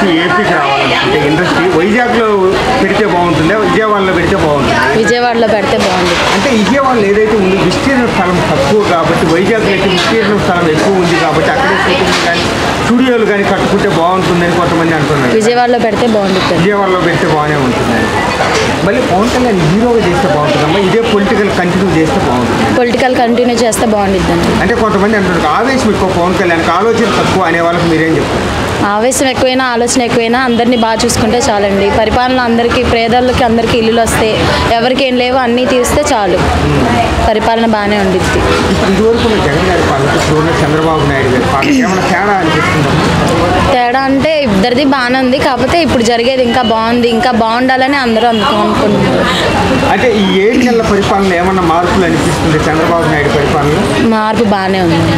నుంచి ఏపీకి రావాలనుకుంటే ఇండస్ట్రీ వైజాగ్లో పెడితే బాగుంటుందా, విజయవాడలో పెడితే బాగుంటుంది? విజయవాడలో పెడితే బాగుంది. అంటే విజయవాడలో ఏదైతే ఉంది విస్తీర్ణ స్థలం తక్కువ కాబట్టి, వైజాగ్లో అయితే విస్తీర్ణ స్థలం ఎక్కువ ఉంది కాబట్టి అక్కడే షూటింగ్ కానీ స్టూడియోలు కానీ కట్టుకుంటే బాగుంటుందని కొంతమంది అంటున్నారు. విజయవాడలో పెడితే బాగుంటుంది. విజయవాడలో పెడితే బాగానే ఉంటుంది. మళ్ళీ పవన్ కళ్యాణ్ హీరోగా చేస్తే బాగుంటుందమ్మా, ఇదే పొలిటికల్ కంటిన్యూ చేస్తే బాగుంటుంది? పొలిటికల్ కంటిన్యూ చేస్తే బాగుంటుందండి. అంటే కొంతమంది అంటున్నారు ఆవేశం ఎక్కువ పవన్ కళ్యాణ్కి, ఆలోచన తక్కువ అనే వాళ్ళకి మీరేం చెప్తారు? ఆవేశం ఎక్కువైనా ఆలోచన ఎక్కువైనా అందరినీ బాగా చూసుకుంటే చాలండి. పరిపాలన అందరికీ, పేదలకి అందరికీ ఇల్లులు వస్తే, ఎవరికి ఏం లేవో అన్నీ తీస్తే చాలు, పరిపాలన బాగానే ఉండిద్ది. ఇదివరకు జగన్ గారి పాలన, ఇప్పుడు చంద్రబాబు నాయుడు గారి పాలన ఏమైనా తేడా అనిపిస్తుందా? తేడా అంటే ఇద్దరిది బాగానే ఉంది, కాకపోతే ఇప్పుడు జరిగేది ఇంకా బాగుంది, ఇంకా బాగుండాలని అందరూ అనుకుంటున్నారు. అంటే ఈ 7 నెలల పరిపాలన ఏమన్నా మార్పులు అనిపిస్తుంది చంద్రబాబు నాయుడు పరిపాలన? మార్పు బాగానే ఉంది.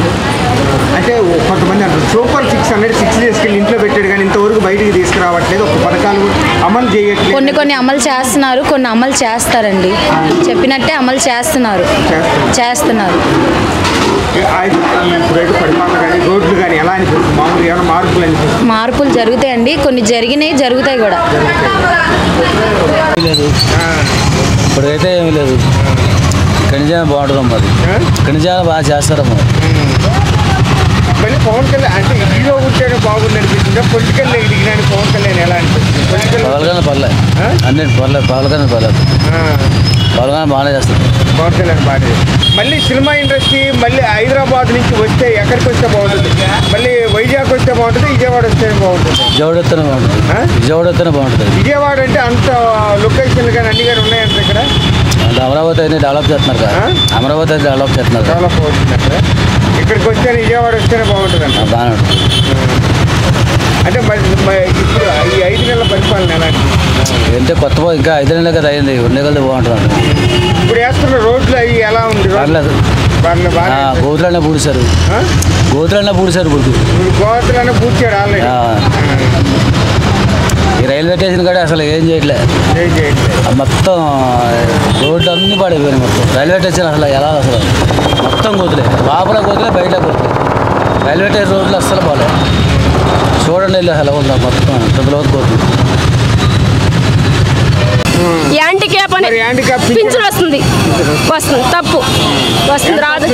అంటే కొంతమంది అంటారు సూపర్ 6 అన్నది 6 తీసుకెళ్ళి ఇంట్లో పెట్టాడు కానీ ఇంతవరకు బయటికి తీసుకురావట్లేదు, ఒక పథకాలు అమలు చేయట్లేదు. కొన్ని అమలు చేస్తున్నారు, కొన్ని అమలు చేస్తారండి, చెప్పినట్టే అమలు చేస్తున్నారు. ఇప్పుడైతే పరిపాలన కానీ రోడ్లు కానీ ఎలా అనిపిస్తుంది? మామూలుగా ఏమైనా మార్పులు అనిపిస్తుంది? మార్పులు జరుగుతాయండి, కొన్ని జరిగినాయి, జరుగుతాయి కూడా. ఇప్పుడైతే ఏమీ లేదు. కనిజాలు బాగుంటుందమ్మా, అది కనిజాలు బాగా చేస్తారమ్మా. మళ్ళీ పవన్ కళ్యాణ్ అంటే హీరో ఉంటేనే బాగుంది అనిపిస్తుంది, పొలిటికల్ దిగినాడు పవన్ కళ్యాణ్ ఎలా అనిపిస్తుంది? పవన్ పర్లేదు, అన్నిటి పర్లేదు, పవన్ పర్లేదు, పవన్ బాగానే చేస్తారు. పవన్ కళ్యాణ్ బాగానే. మళ్ళీ సినిమా ఇండస్ట్రీ మళ్ళీ హైదరాబాద్ నుంచి వస్తే ఎక్కడికి వస్తే బాగుంటుంది? మళ్ళీ వైజాగ్ వస్తే బాగుంటుంది, విజయవాడ వస్తే బాగుంటుంది? విజయవాడ వస్తేనే బాగుంటుంది. విజయవాడ వస్తేనే బాగుంటుంది. విజయవాడ అంటే అంత లొకేషన్లు కానీ అన్ని కానీ ఉన్నాయంటే ఇక్కడ అంటే అమరావతి అయితే డెవలప్ చేస్తున్నారు కదా, అమరావతి అయితే డెవలప్ చేస్తున్నారు, డెవలప్ అవుతుందంటే ఇక్కడికి వస్తే విజయవాడ వస్తేనే బాగుంటుంది అంట. బాగానే ఉంటుంది. అంటే ఇప్పుడు ఈ 5 నెలల పరిపాలన ఎలా అంటే కొత్త ఇంకా 5 నెలలు కదా అయింది, ఉండగలది బాగుంటుంది. ఇప్పుడు వేస్తున్న రోడ్లు అవి ఎలా ఉంది? పర్లేదు, గోతులనే పూడిశారు, గోతులనే పూడిశారు. ఇప్పుడు గోతులనే పూడ్చాడు ఆల్రెడీ. ఈ రైల్వే స్టేషన్ కూడా అసలు ఏం చేయట్లేదు, మొత్తం రోడ్లు అన్నీ పడిపోయినాయి. మొత్తం రైల్వే స్టేషన్ అసలు ఎలా, అసలు మొత్తం గోతులే, లోపల గోతులే, బయట గోతులే. రైల్వే స్టేషన్ రోడ్లు అస్సలు బాగాలేదు, చూడండి ఇల్లు అసలు ఉందా, మొత్తం డబ్బులు పోతుంది. యాంటిక్యాప్ అని పింఛన్ వస్తుంది తప్పు వస్తుంది, రాదు.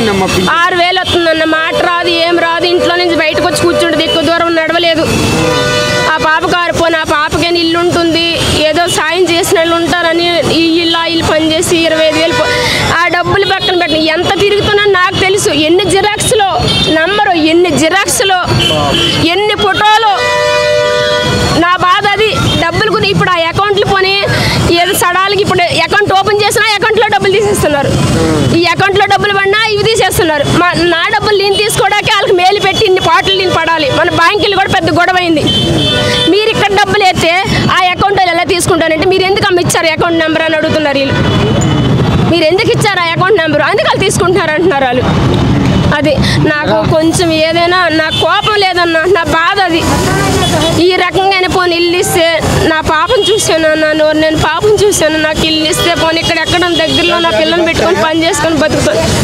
6,000 వస్తుందన్న మాట రాదు, ఏం రాదు. ఇంట్లో నుంచి బయటకు వచ్చి కూర్చుంటుంది, ఎక్కువ దూరం నడవలేదు. ఆ పాప కారిపోయిన ఆ పాపకైనా ఇల్లు ఉంటుంది, ఏదో సాయం చేసిన వాళ్ళు ఉంటారని ఈ ఇల్లు పని చేసి 25,000 ఆ డబ్బులు పక్కన పెట్టిన ఎంత తిరుగుతున్నా నాకు తెలుసు. ఎన్ని జిరాక్స్లో నంబరు, ఎన్ని జిరాక్స్లో, ఎన్ని ఫోటోలు. నా బాధ అది. డబ్బులు కొని ఇప్పుడు ఆ అకౌంట్లు పోనీ ఏదో సడాలకి ఇప్పుడు అకౌంట్ ఓపెన్ చేసినా అకౌంట్లో డబ్బులు తీసేస్తున్నారు. ఈ అకౌంట్లో డబ్బులు పడినా ఇవి తీసేస్తున్నారు. నా డబ్బులు నేను తీసుకోవడానికి వాళ్ళకి మేలు పెట్టి ఇన్ని పాటలు నేను పడాలి. మన బ్యాంకులు కూడా పెద్ద గొడవ అయింది. మీరు ఇక్కడ డబ్బులు వేస్తే ఆ అకౌంట్ ఎలా తీసుకుంటారంటే మీరు ఎందుకు అమ్మ ఇచ్చారు అకౌంట్ నెంబర్ అని అడుగుతున్నారు వీళ్ళు. మీరు ఎందుకు ఇచ్చారు ఆ అకౌంట్ నెంబరు, అందుకు వాళ్ళు తీసుకుంటున్నారు అంటున్నారు వాళ్ళు. అది నాకు కొంచెం ఏదైనా నాకు కోపం లేదన్నా, నా బాధ అది. ఈ రకంగానే పోనీ ఇల్లు ఇస్తే నా పాపను చూశాను, నేను పాపను చూశాను, నాకు ఇల్లు ఇస్తే పోనీ ఇక్కడ ఎక్కడ దగ్గరలో నా పిల్లల్ని పెట్టుకొని పని చేసుకొని బతుకుతాను.